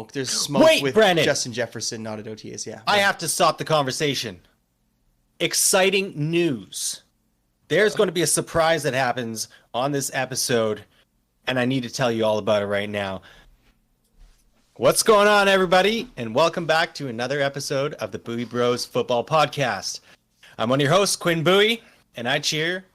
smoke. There's smoke Wait, with Brandon. Justin Jefferson, not at OTAs. Yeah. I have to stop the conversation. Exciting news. There's going to be a surprise that happens on this episode, and I need to tell you all about it right now. What's going on, everybody? And welcome back to another episode of the BuiBros Football Podcast. I'm one of your hosts, Quinn Bowie, and I cheer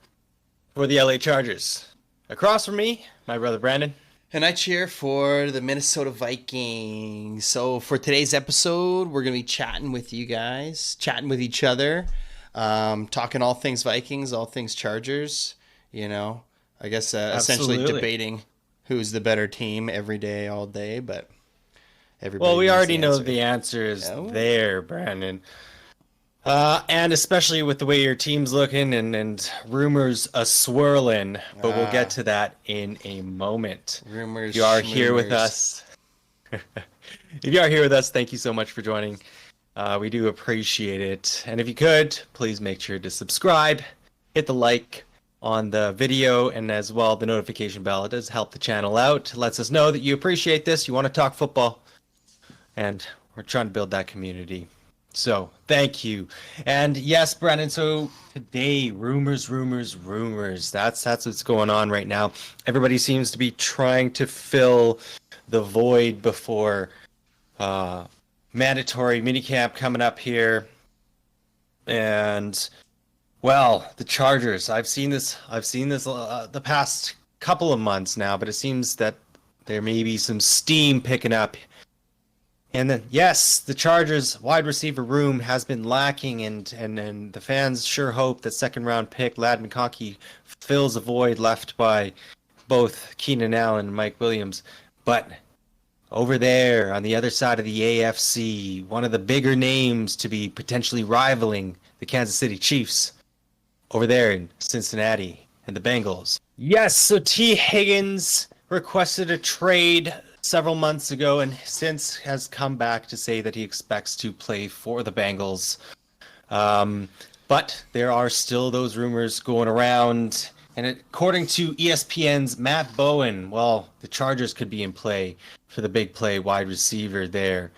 for the LA Chargers. Across from me, my brother Brandon. And I cheer for the Minnesota Vikings. So for today's episode, we're going to be chatting with you guys, chatting with each other, talking all things Vikings, all things Chargers, you know, I guess essentially debating who's the better team every day, all day, but everybody Well, we knows already the know answer. the answer is there, Brandon. And especially with the way your team's looking and rumors swirling, but we'll get to that in a moment. Rumors. If you are here with us, thank you so much for joining. We do appreciate it. And if you could, please make sure to subscribe, hit the like on the video, and as well the notification bell. It does help the channel out. It lets us know that you appreciate this, you want to talk football, and we're trying to build that community. So thank you. And yes, Brennan, so today, rumors. That's what's going on right now. Everybody seems to be trying to fill the void before mandatory minicamp coming up here. And well, the Chargers, I've seen this the past couple of months now, but it seems that there may be some steam picking up. And then, yes, the Chargers wide receiver room has been lacking, and the fans sure hope that second-round pick Ladd McConkey fills a void left by both Keenan Allen and Mike Williams. But over there, on the other side of the AFC, one of the bigger names to be potentially rivaling the Kansas City Chiefs, over there in Cincinnati and the Bengals. Yes, so T. Higgins requested a trade several months ago and since has come back to say that he expects to play for the Bengals. But there are still those rumors going around. And according to ESPN's Matt Bowen, well, the Chargers could be in play for the big play wide receiver there.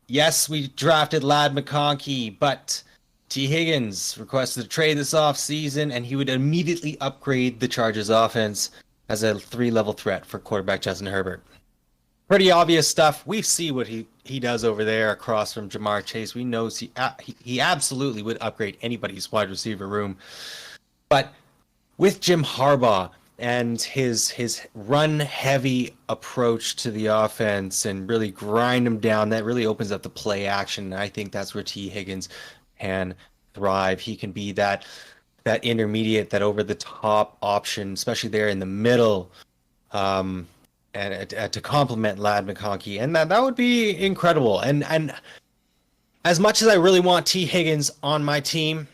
Yes, we drafted Ladd McConkey, but T. Higgins requested a trade this offseason, and he would immediately upgrade the Chargers offense as a 3-level threat for quarterback Justin Herbert. Pretty obvious stuff. We see what he does over there across from Jamar Chase. We know he absolutely would upgrade anybody's wide receiver room. But with Jim Harbaugh and his run-heavy approach to the offense and really grind him down, that really opens up the play action. And I think that's where T. Higgins can thrive. He can be that intermediate, that over-the-top option, especially there in the middle, and to complement Ladd McConkey. And that would be incredible. And as much as I really want T. Higgins on my team,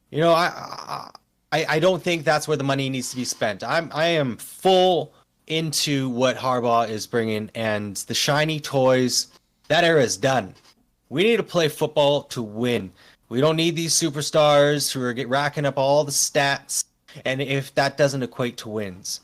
you know, I don't think that's where the money needs to be spent. I am full into what Harbaugh is bringing, and the shiny toys, that era is done. We need to play football to win. We don't need these superstars who are racking up all the stats, and if that doesn't equate to wins.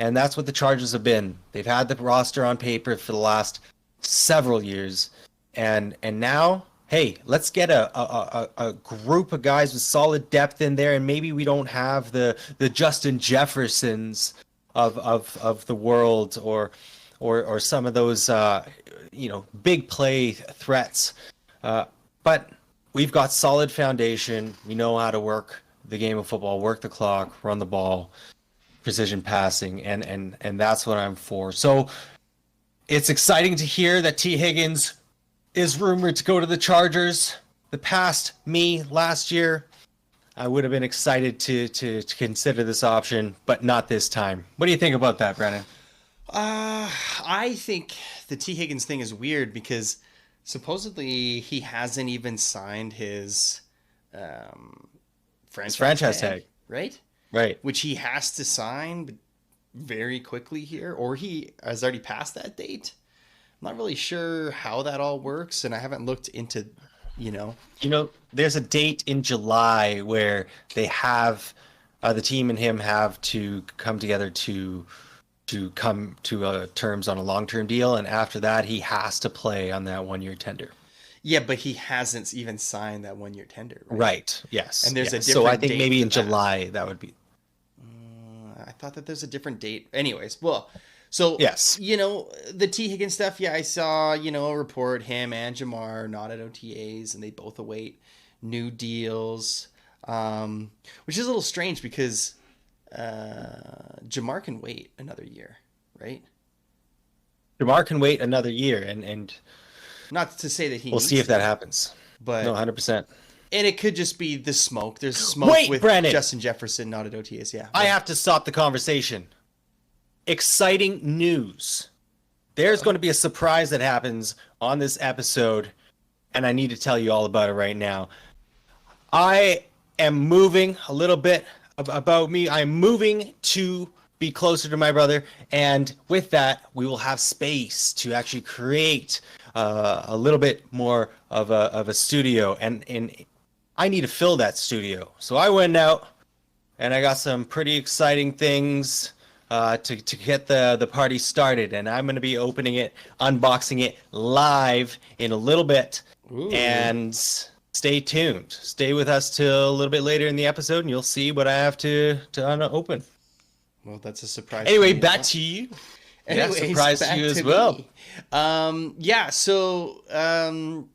And that's what the Chargers have been. They've had the roster on paper for the last several years, and now, hey, let's get a group of guys with solid depth in there, and maybe we don't have the Justin Jeffersons of the world or some of those big play threats, but we've got solid foundation. We know how to work the game of football, work the clock, run the ball, precision passing, and that's what I'm for. So it's exciting to hear that T. Higgins is rumored to go to the Chargers. The past me last year, I would have been excited to consider this option, but not this time. What do you think about that, Brennan? I think the T. Higgins thing is weird because supposedly he hasn't even signed his franchise tag, right? Right. Which he has to sign very quickly here, or he has already passed that date. I'm not really sure how that all works, and I haven't looked into, there's a date in July where they have the team and him have to come together to to come to terms on a long-term deal, and after that, he has to play on that 1 year tender. Yeah, but he hasn't even signed that 1 year tender, right? Right. Yes. And there's a Yes. So I different think date maybe for in that. July that would be. I thought that there's a different date. Anyways, well, so Yes. the T Higgins stuff. Yeah, I saw a report him and Jamar not at OTAs, and they both await new deals, which is a little strange because Jamar can wait another year, right? Jamar can wait another year, and Not to say that he we'll see needs if that to, happens. No, but 100%. and it could just be the smoke. There's smoke Wait, with Brandon. Justin Jefferson not at OTAs. Yeah, I have to stop the conversation. Exciting news. There's going to be a surprise that happens on this episode, and I need to tell you all about it right now. I am moving a little bit about me. I'm moving to be closer to my brother, and with that, we will have space to actually create a little bit more of a studio, and I need to fill that studio. So I went out and I got some pretty exciting things to get the party started, and I'm going to be opening it, unboxing it live in a little bit. Ooh. And stay tuned. Stay with us till a little bit later in the episode, and you'll see what I have to open. Well, that's a surprise. Anyway, to back to you. Anyways, yeah, surprise to back you as to well. me. Yeah. So I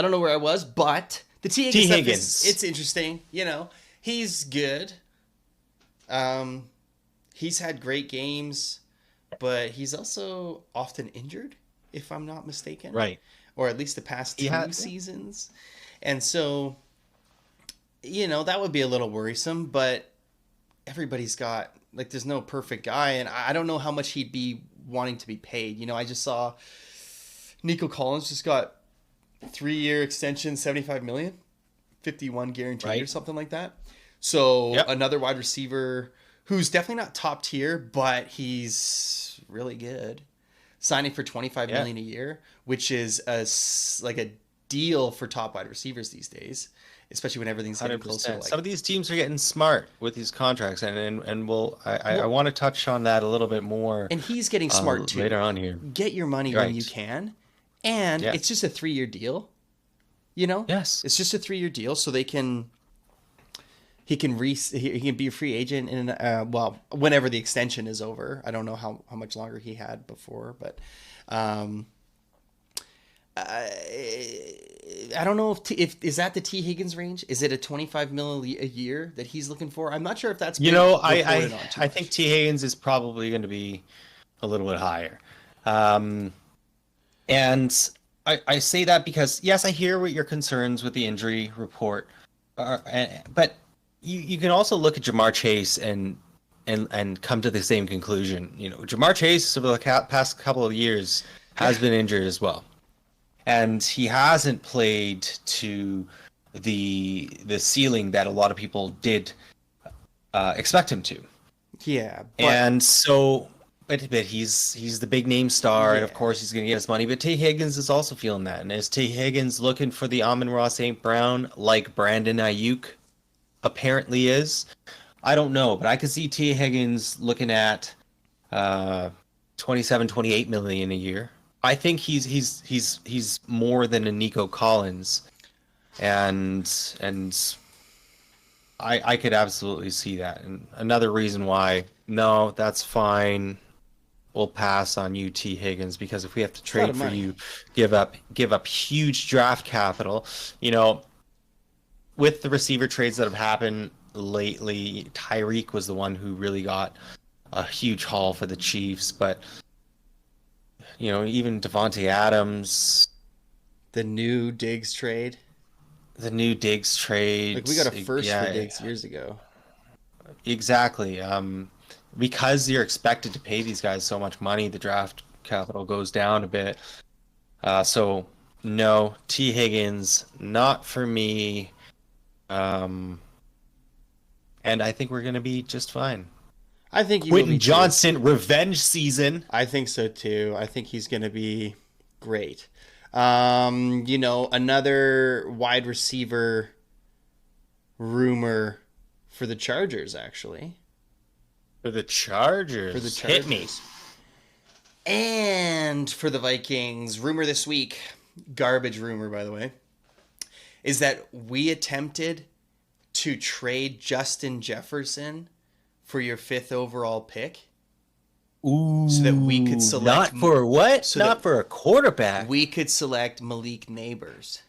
don't know where I was, but the T Higgins stuff it's interesting. He's good. He's had great games, but he's also often injured, if I'm not mistaken. Right. Or at least the past two seasons. And so, that would be a little worrisome, but everybo's got, there's no perfect guy, and I don't know how much he'd be wanting to be paid. I just saw Nico Collins just got 3-year extension, $75 million, 51 guaranteed or something like that. So another wide receiver who's definitely not top tier, but he's really good, signing for $25 million a year, which is a deal for top wide receivers these days, especially when everything's getting 100%. closer. Some of these teams are getting smart with these contracts, and I want to touch on that a little bit more. And he's getting smart too. Later on here. Get your money when you can, and it's just a 3-year deal. Yes, it's just a 3-year deal, so they can. He can be a free agent in whenever the extension is over. I don't know how much longer he had before, but I don't know if is that the T Higgins range? Is it a $25 million a year that he's looking for? I'm not sure if that's I think T Higgins is probably going to be a little bit higher, and I say that because yes, I hear what your concerns with the injury report are, but you can also look at Jamar Chase and come to the same conclusion. Jamar Chase over the past couple of years has been injured as well, and he hasn't played to the ceiling that a lot of people did expect him to. Yeah, and so, but he's the big name star, and of course he's going to get his money. But T Higgins is also feeling that, and is T Higgins looking for the Amon-Ra St. Brown like Brandon Ayuk apparently is? I don't know, but I could see T Higgins looking at 27-28 million a year. I think he's more than a Nico Collins, and I could absolutely see that. And another reason why, no, that's fine, we'll pass on you, T Higgins, because if we have to trade for you, give up huge draft capital, with the receiver trades that have happened lately, Tyreek was the one who really got a huge haul for the Chiefs, but even Devontae Adams, the new Diggs trade. We got a first for Diggs years ago. Exactly. Because you're expected to pay these guys so much money, the draft capital goes down a bit. So no, T Higgins, not for me. And I think we're gonna be just fine. I think Quentin Johnson revenge season. I think so too. I think he's gonna be great. Another wide receiver rumor for the Chargers, actually. For the for the Chargers. Hit me. Chargers. And for the Vikings, rumor this week, garbage rumor by the way, is that we attempted to trade Justin Jefferson for your 5th overall pick Ooh. so that we could select Not for what? so Not that for a quarterback. we could select Malik Neighbors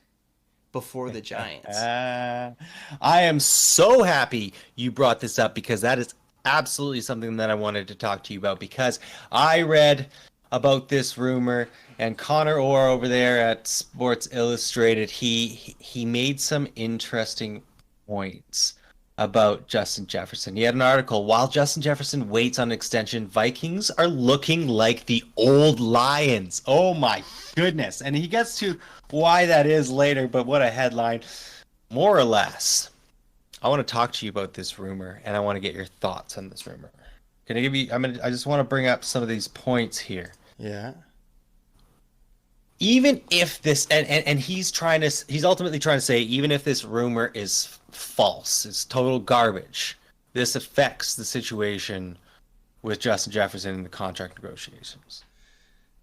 before the Giants. I am so happy you brought this up because that is absolutely something that I wanted to talk to you about because I read about this rumor and Connor Orr over there at Sports Illustrated, he made some interesting points about Justin Jefferson. He had an article, while Justin Jefferson waits on extension, Vikings are looking like the old Lions. Oh my goodness. And he gets to why that is later, but what a headline. More or less, I want to talk to you about this rumor and I want to get your thoughts on this rumor. Can I give you, I just want to bring up some of these points here. Yeah. Even if this, and he's ultimately trying to say, even if this rumor is false, it's total garbage, this affects the situation with Justin Jefferson in the contract negotiations.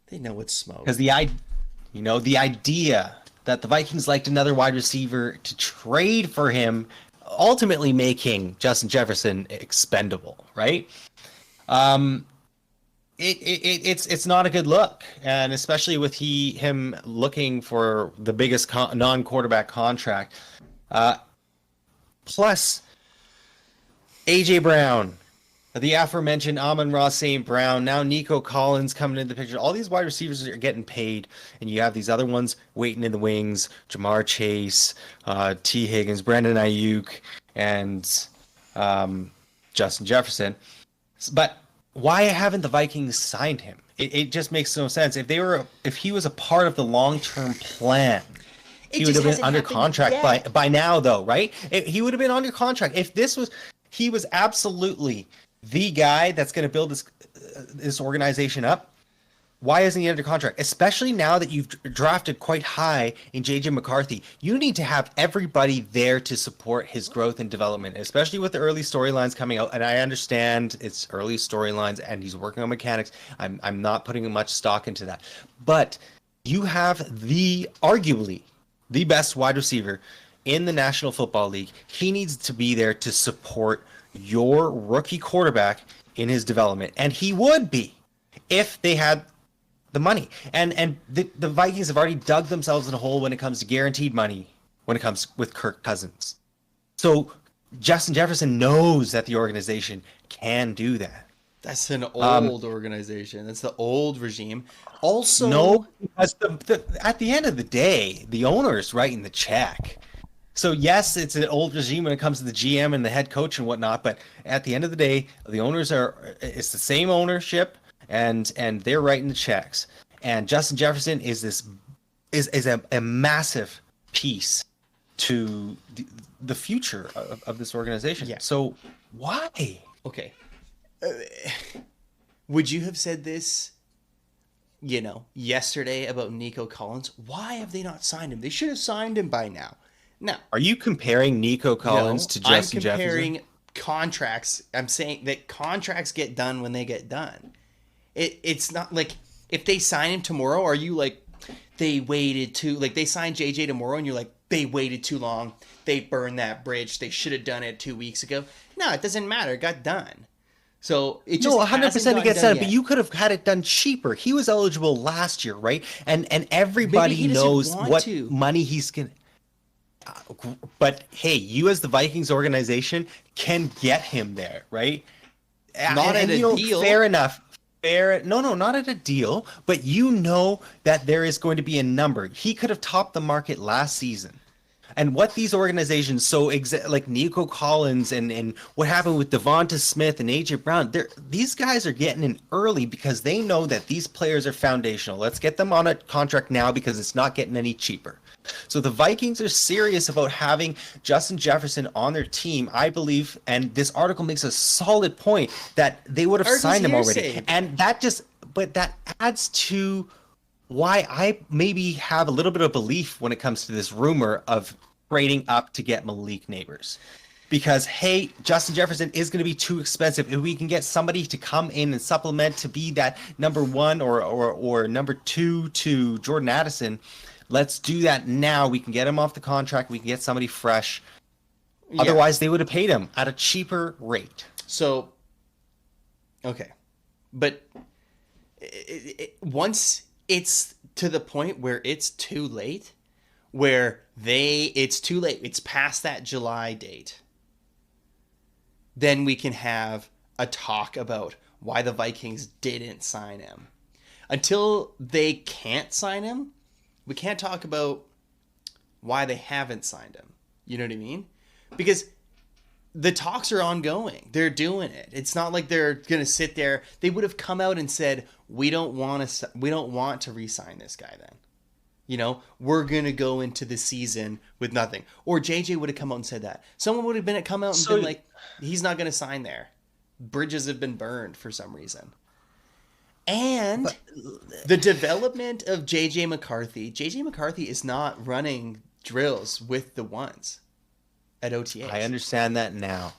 They know it's smoke. Because the idea that the Vikings liked another wide receiver to trade for him, ultimately making Justin Jefferson expendable, right? It's not a good look, and especially with him looking for the biggest non-quarterback contract. Plus, AJ Brown, the aforementioned Amon-Ra St. Brown, now Nico Collins coming into the picture. All these wide receivers are getting paid, and you have these other ones waiting in the wings: Jamar Chase, T. Higgins, Brandon Ayuk, and Justin Jefferson. But why haven't the Vikings signed him? It just makes no sense. If he was a part of the long-term plan, he would have been under contract by now, though, right? He would have been under contract. If he was absolutely the guy that's going to build this organization up. Why isn't he under contract? Especially now that you've drafted quite high in JJ McCarthy. You need to have everybody there to support his growth and development, especially with the early storylines coming out. And I understand it's early storylines and he's working on mechanics. I'm not putting much stock into that. But you have arguably the best wide receiver in the National Football League. He needs to be there to support your rookie quarterback in his development. And he would be if they had the money. And the Vikings have already dug themselves in a hole when it comes to guaranteed money, when it comes with Kirk Cousins. So Justin Jefferson knows that the organization can do that. That's an old organization. That's the old regime. Also, no, because at the end of the day, the owner is writing the check. So yes, it's an old regime when it comes to the GM and the head coach and whatnot, but at the end of the day, the owners it's the same ownership and they're writing the checks. And Justin Jefferson is a massive piece to the future of this organization. Yeah. So why? Okay. Would you have said this, yesterday about Nico Collins? Why have they not signed him? They should have signed him by now. No. Are you comparing Nico Collins to Justin Jefferson? I'm comparing contracts. I'm saying that contracts get done when they get done. It's not like if they sign him tomorrow, are you like, they signed JJ tomorrow and you're like, they waited too long. They burned that bridge. They should have done it 2 weeks ago. No, it doesn't matter. It got done. So it just 100% it gets done, but you could have had it done cheaper. He was eligible last year, right? And everybody knows what money he's gonna. But hey, you as the Vikings organization can get him there, right? Not at a deal. Fair enough. No, not at a deal. But you know that there is going to be a number. He could have topped the market last season. And what these organizations, like Nico Collins and what happened with Devonta Smith and AJ Brown, these guys are getting in early because they know that these players are foundational. Let's get them on a contract now because it's not getting any cheaper. So the Vikings are serious about having Justin Jefferson on their team, I believe, and this article makes a solid point that they would have signed him already. And that adds to why I maybe have a little bit of belief when it comes to this rumor of trading up to get Malik Neighbors. because hey, Justin Jefferson is going to be too expensive. If we can get somebody to come in and supplement to be that number one or number two to Jordan Addison, let's do that now. We can get him off the contract. We can get somebody fresh. Yeah. Otherwise, they would have paid him at a cheaper rate. So, okay, but once it's to the point where it's too late, it's too late. It's past that July date. Then we can have a talk about why the Vikings didn't sign him. Until they can't sign him, we can't talk about why they haven't signed him. You know what I mean? Because the talks are ongoing. They're doing it. It's not like they're going to sit there. They would have come out and said, we don't want to re-sign this guy then. You know, we're going to go into the season with nothing. Or JJ would have come out and said that. Someone would have come out and been like, he's not going to sign there. Bridges have been burned for some reason. And the development of JJ McCarthy is not running drills with the ones at OTAs. I understand that now.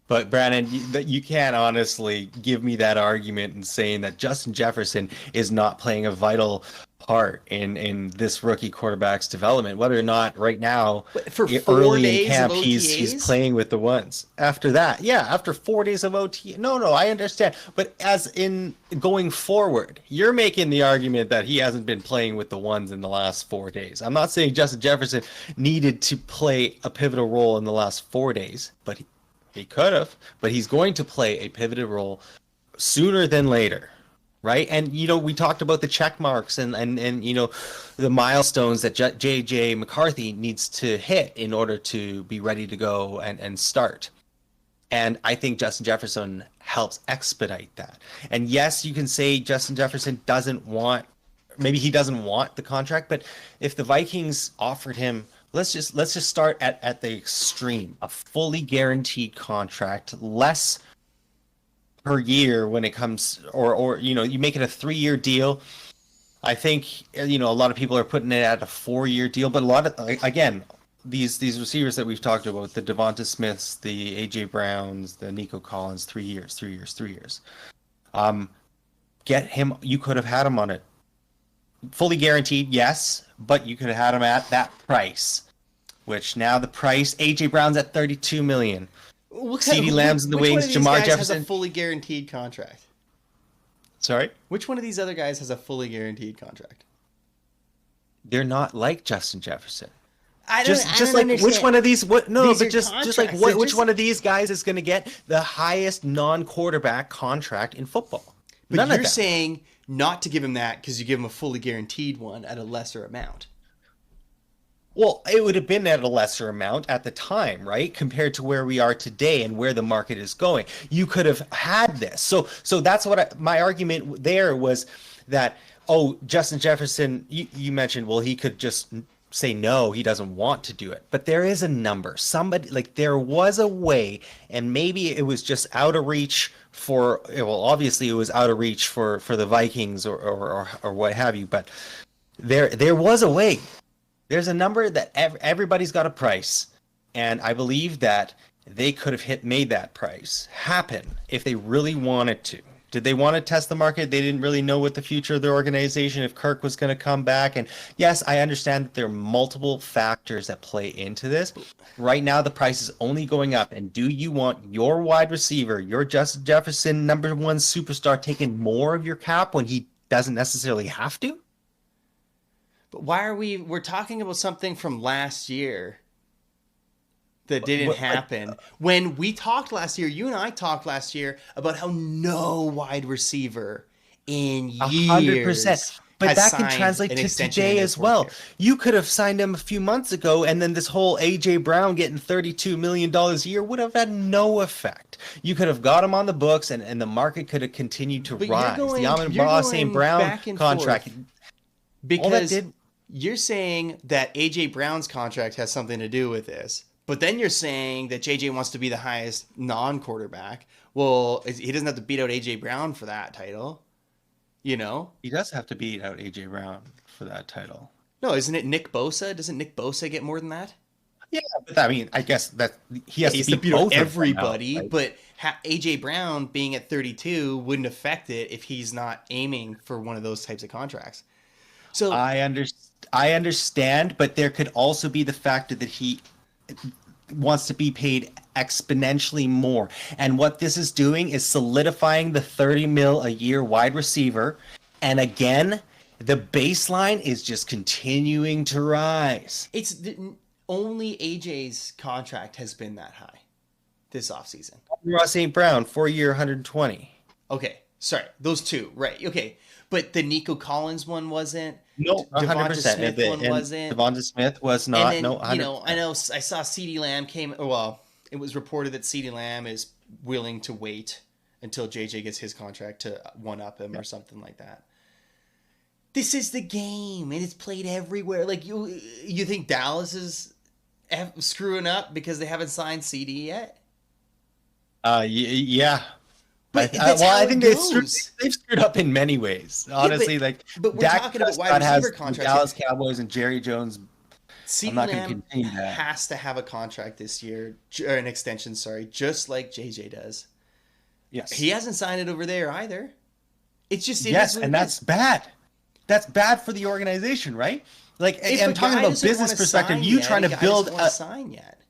But Brandon, you can't honestly give me that argument and saying that Justin Jefferson is not playing a vital part in this rookie quarterback's development, whether or not right now for 4 early days in camp of he's playing with the ones. After that, after 4 days of OT, no, I understand. But as in going forward, you're making the argument that he hasn't been playing with the ones in the last 4 days. I'm not saying Justin Jefferson needed to play a pivotal role in the last 4 days, but he could have. But he's going to play a pivotal role sooner than later. Right. And, we talked about the check marks and the milestones that JJ McCarthy needs to hit in order to be ready to go and start. And I think Justin Jefferson helps expedite that. And yes, you can say Justin Jefferson doesn't want the contract. But if the Vikings offered him, let's just start at the extreme, a fully guaranteed contract, less per year when it comes, or you make it a 3-year deal. I think a lot of people are putting it at a 4-year deal, but a lot of, again, these receivers that we've talked about, the Devonta Smiths, the AJ Browns, the Nico Collins, 3 years. Get him. You could have had him on it fully guaranteed, yes, but you could have had him at that price, which now the price, AJ Brown's at $32 million. CeeDee Lamb's in the wings. Jamar Jefferson has a fully guaranteed contract. Sorry? Which one of these other guys has a fully guaranteed contract? They're not like Justin Jefferson. I don't like understand. Which one of these? Which one of these guys is going to get the highest non-quarterback contract in football? But you're saying not to give him that because you give him a fully guaranteed one at a lesser amount. Well, it would have been at a lesser amount at the time, right? Compared to where we are today and where the market is going. You could have had this. So that's what my argument there was, that, Justin Jefferson, you mentioned, well, he could just say no, he doesn't want to do it. But there is a number. There was a way, and maybe it was just out of reach obviously it was out of reach for the Vikings or what have you, but there was a way. There's a number that everybody's got a price, and I believe that they could have made that price happen if they really wanted to. Did they want to test the market? They didn't really know what the future of their organization, if Kirk was going to come back. And yes, I understand that there are multiple factors that play into this. Right now, the price is only going up. And do you want your wide receiver, your Justin Jefferson, number one superstar, taking more of your cap when he doesn't necessarily have to? But why are we're talking about something from last year that didn't happen? When we talked last year, you and I talked last year about how no wide receiver in years 100%. But that can translate to today as well. You could have signed him a few months ago, and then this whole AJ Brown getting $32 million a year would have had no effect. You could have got him on the books, and the market could have continued to rise. The Amon-Ra St. Brown contract. Because you're saying that AJ Brown's contract has something to do with this, but then you're saying that JJ wants to be the highest non-quarterback. Well, he doesn't have to beat out AJ Brown for that title. He does have to beat out AJ Brown for that title. No, isn't it Nick Bosa? Doesn't Nick Bosa get more than that? Yeah, but I mean, I guess that he Yeah, has he to has to beat beat up both of them out. everybody, Like, but AJ Brown being at 32 wouldn't affect it if he's not aiming for one of those types of contracts. So I under I understand, but there could also be the factor that he wants to be paid exponentially more. And what this is doing is solidifying the 30 mil a year wide receiver. And again, the baseline is just continuing to rise. only AJ's contract has been that high this offseason. Ross St. Brown, 4 year, 120. Okay, sorry, those two, right? Okay, but the Nico Collins one wasn't. No, Devonta 100%. Smith one And wasn't. Devonta Smith was And not. No, then, I 100%. know I saw CeeDee Lamb came. Well, it was reported that CeeDee Lamb is willing to wait until JJ gets his contract to one up him or something like that. This is the game, and it's played everywhere. Like you think Dallas is screwing up because they haven't signed CD yet? Yeah. But that's how I it think goes. they've screwed up in many ways. Yeah, Honestly, like but we're Dak talking about wide Prescott has receiver the contracts. Dallas Cowboys and Jerry Jones. I'm CeeDee not going to Lamb continue that. has to have a contract this year, or an extension, sorry, just like JJ does. Yes. He hasn't signed it over there either. It's just Yes, and that's bad. That's bad for the organization, right? Like, if I'm a talking guy about doesn't business wanna perspective. sign You yet, trying a to guy build doesn't wanna a sign yet.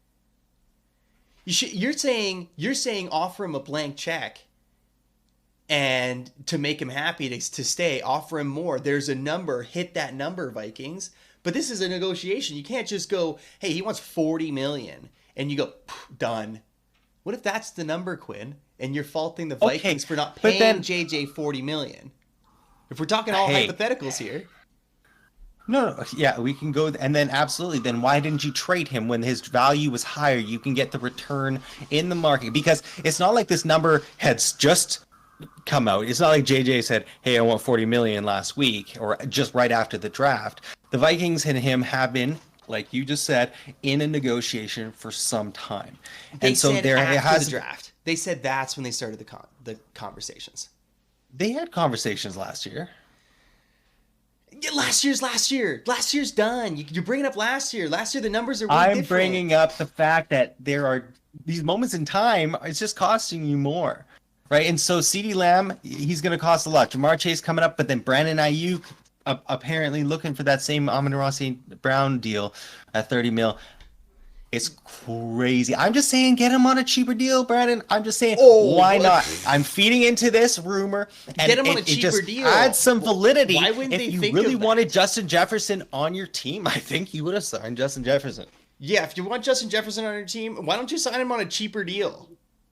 You're saying offer him a blank check, and to make him happy to stay, offer him more. There's a number, hit that number, Vikings. But this is a negotiation. You can't just go, hey, he wants 40 million, and you go, done. What if that's the number, Quinn, and you're faulting the Vikings for not but paying then- JJ 40 million? If we're talking all Hey. hypotheticals here. No, yeah, we can go, and then absolutely. Then why didn't you trade him when his value was higher? You can get the return in the market because it's not like this number had just come out. It's not like JJ said, "Hey, I want 40 million last week," or just right after the draft. The Vikings and him have been, like you just said, in a negotiation for some time, They and so said there after has the draft. They said that's when they started the conversations. they had conversations last year. Yeah, last year. Last year's done. You're bringing up last year. Last year the numbers are way I'm different. bringing up the fact that there are these moments in time. It's just costing you more, right? And so CeeDee Lamb, he's going to cost a lot. Jamar Chase coming up, but then Brandon Ayuk apparently looking for that same Amon-Ra St. Brown deal at 30 mil. It's crazy. I'm just saying, get him on a cheaper deal, Brandon. I'm just saying, why not? I'm feeding into this rumor, and Get him on a it cheaper just deal. adds some validity. Why wouldn't if they you think really of that? wanted Justin Jefferson on your team, I think you would have signed Justin Jefferson. Yeah, if you want Justin Jefferson on your team, why don't you sign him on a cheaper deal?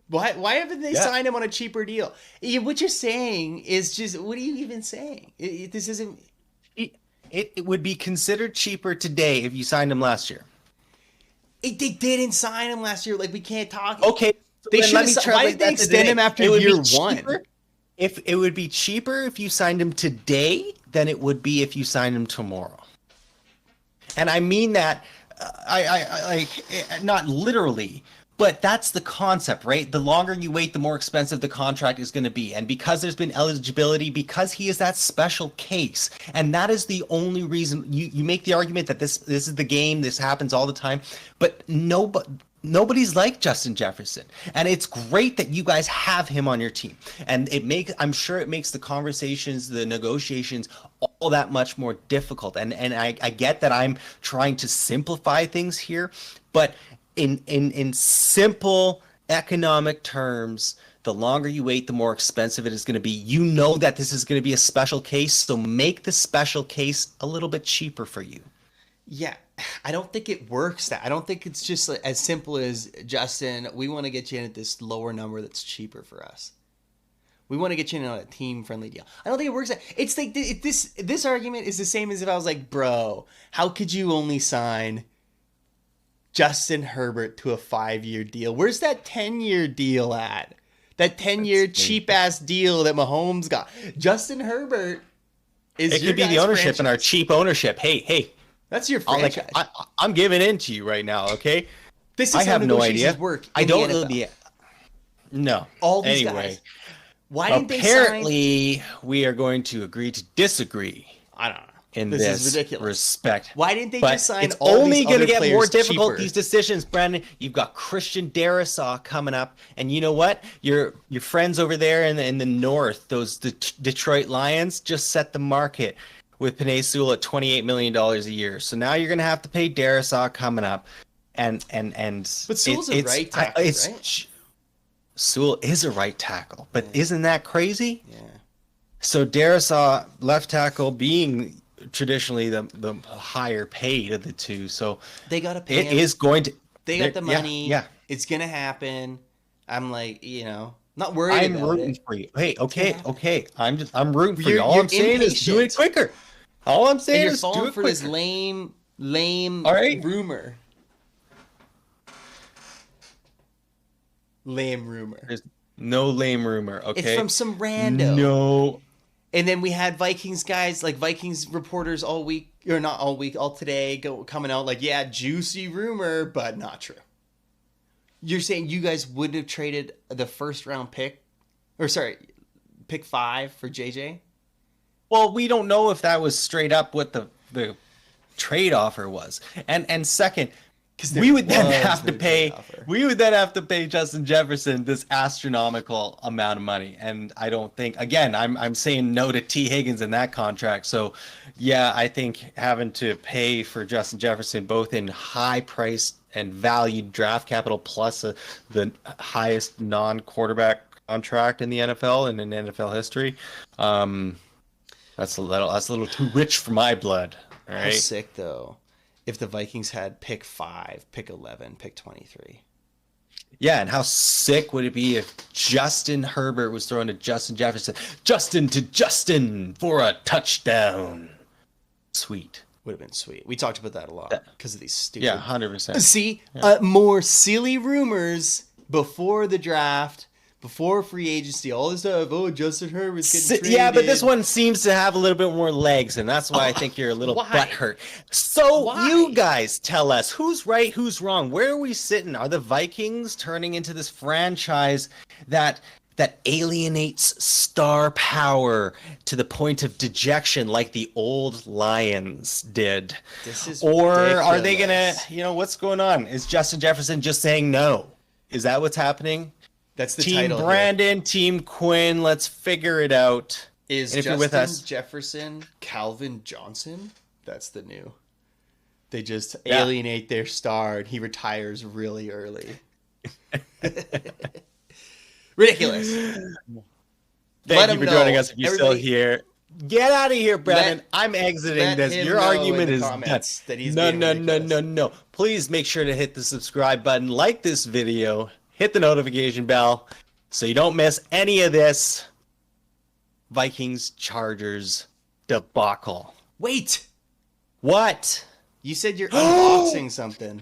Why haven't they signed him on a cheaper deal? What you're saying is just, what are you even saying? This isn't... It would be considered cheaper today if you signed him last year. They didn't sign him last year. Like, we can't talk... Okay, They then should let me have... Why translate did they that extend today. him after It would be year cheaper one? If it would be cheaper if you signed him today than it would be if you signed him tomorrow. And I mean that I like not literally, but that's the concept, right? The longer you wait, the more expensive the contract is going to be. And because there's been eligibility, because he is that special case, and that is the only reason you make the argument that this is the game, this happens all the time, but nobody's like Justin Jefferson. And it's great that you guys have him on your team. And I'm sure it makes the conversations, the negotiations all that much more difficult. And I get that I'm trying to simplify things here, but in simple economic terms, the longer you wait, the more expensive it is going to be. You know that this is going to be a special case, so make the special case a little bit cheaper for you. Yeah, I don't think it works. I don't think it's just as simple as, Justin, we want to get you in at this lower number that's cheaper for us. We want to get you in on a team-friendly deal. I don't think it works. It's like this argument is the same as if I was like, bro, how could you only sign Justin Herbert to a 5-year deal? Where's that 10-year deal at? That 10-year cheap-ass deal that Mahomes got. Justin Herbert is It your could be the guy's ownership franchise. and our cheap ownership. Hey. That's your franchise. I'm giving in to you right now, okay? This is I how have no negotiations idea. work. I in don't the know NFL. No. All these anyway, guys. Why didn't they sign? apparently we are going to agree to disagree. I don't know. in This is this ridiculous. respect. Why didn't they But just sign it's all only these going to other get players more difficult, cheaper? these decisions, Brandon. You've got Christian Darrisaw coming up, and you know what? Your friends over there in the north, those Detroit Lions, just set the market with Penei Sewell at $28 million a year. So now you're going to have to pay Darrisaw coming up, and But Sewell's a right tackle, right? Sewell is a right tackle, but Yeah. isn't that crazy? Yeah. So Darrisaw, left tackle, being traditionally the higher paid of the two, so They gotta pay it him. is going to. They got the money. Yeah. It's gonna happen. I'm like, not worried I'm about rooting it. for you. Hey, okay. I'm rooting for You're- you. All you're I'm saying is do it impatient. quicker. All I'm And saying you're is do falling it for this quicker. lame All right. rumor. Lame rumor. There's no lame rumor. Okay. It's from some rando. No. And then we had Vikings guys, like Vikings reporters all week, or not all week, all today, coming out like, yeah, juicy rumor, but not true. You're saying you guys wouldn't have traded the first round pick, or sorry, pick 5 for JJ? Well, we don't know if that was straight up what the trade offer was. And second, we would then have to pay Justin Jefferson this astronomical amount of money. And I don't think, again, I'm saying no to T. Higgins in that contract. So yeah, I think having to pay for Justin Jefferson both in high price and valued draft capital plus the highest non-quarterback contract in the NFL and in NFL history, that's a little too rich for my blood. All right. How sick though if the Vikings had pick 5, pick 11, pick 23. Yeah, and how sick would it be if Justin Herbert was throwing to Justin Jefferson, Justin to Justin for a touchdown? Sweet. Would have been sweet. We talked about that a lot because of these stupid. Yeah, 100%. See, more silly rumors before the draft, before free agency, all this stuff. Oh, Justin Herbert's getting traded. Yeah, but this one seems to have a little bit more legs, and that's why I think you're a little butthurt. So you guys tell us who's right, who's wrong. Where are we sitting? Are the Vikings turning into this franchise that alienates star power to the point of dejection like the old Lions did? This is or ridiculous. are they gonna, what's going on? Is Justin Jefferson just saying no? Is that what's happening? That's the Team title. Brandon, Team Quinn, let's figure it out. Is and if Justin you're with us, Jefferson Calvin Johnson? That's the new. They just alienate their star and he retires really early. Ridiculous. Thank you for joining us. If you're still here, get out of here, Brandon. I'm exiting this. Your argument is nuts. No. Please make sure to hit the subscribe button, like this video, hit the notification bell so you don't miss any of this Vikings Chargers debacle. Wait. What? You said you're unboxing something.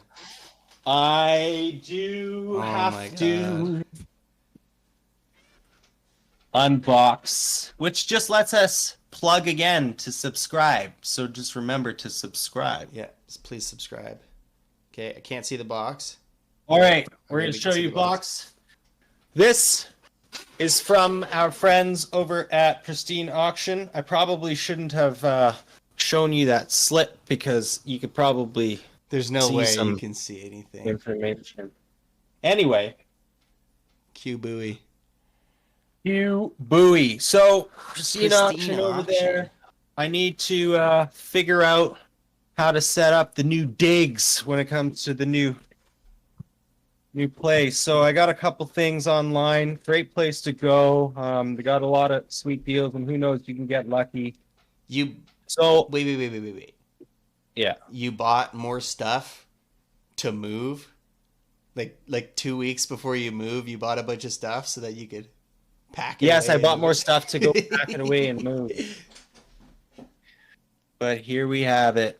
I do have to unbox, which just lets us plug again to subscribe. So just remember to subscribe. Yeah, please subscribe. Okay, I can't see the box. All right, we're going to show you box. This is from our friends over at Pristine Auction. I probably shouldn't have shown you that slip because you could probably there's no way you can see anything. Information. Anyway, Q buoy. Buoy. So Pristine Auction over there. I need to figure out how to set up the new digs when it comes to the new place. So I got a couple things online. Great place to go. They got a lot of sweet deals, and who knows, you can get lucky. Wait. Yeah. You bought more stuff to move? Like 2 weeks before you move, you bought a bunch of stuff so that you could pack it Yes, away I bought more stuff to go pack it away and move. But here we have it.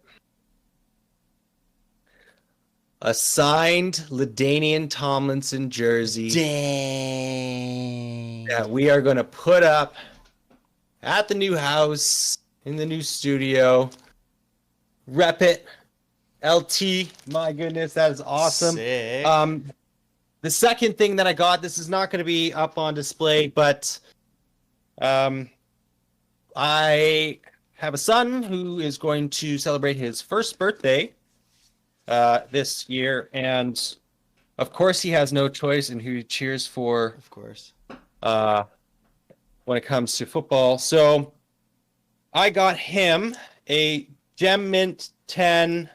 A signed LaDainian Tomlinson jersey. Dang. That we are going to put up at the new house, in the new studio. Rep it. LT. My goodness, that is awesome. Sick. The second thing that I got, this is not going to be up on display, but I have a son who is going to celebrate his first birthday this year, and of course he has no choice in who he cheers for. Of course. When it comes to football. So I got him a Gem Mint 10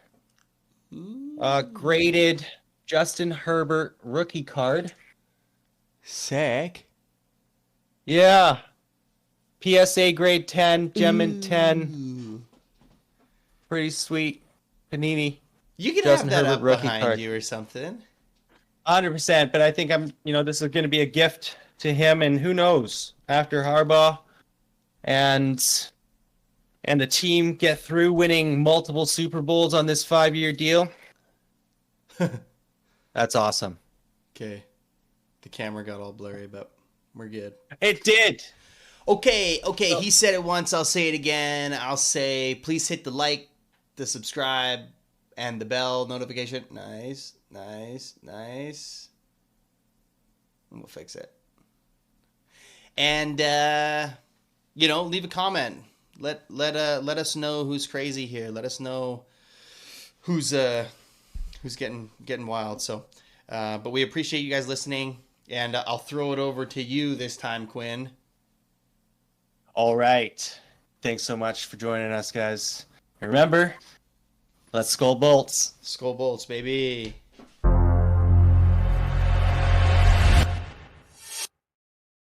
graded Justin Herbert rookie card. Sick. Yeah. PSA grade 10, Gem Mint 10. Ooh. Pretty sweet. Panini. You can Justin have that Herbert up rookie behind card. you or something. 100%, but I think this is going to be a gift to him, and who knows, after Harbaugh and the team get through winning multiple Super Bowls on this 5-year deal. That's awesome. Okay. The camera got all blurry, but we're good. It did. Okay. He said it once. I'll say it again. I'll say, please hit the like, the subscribe, and the bell notification. Nice. We'll fix it. And leave a comment. Let us know who's crazy here. Let us know who's getting wild. So, but we appreciate you guys listening, and I'll throw it over to you this time, Quinn. All right. Thanks so much for joining us, guys. Remember, let's Skol Bolts. Skol Bolts, baby.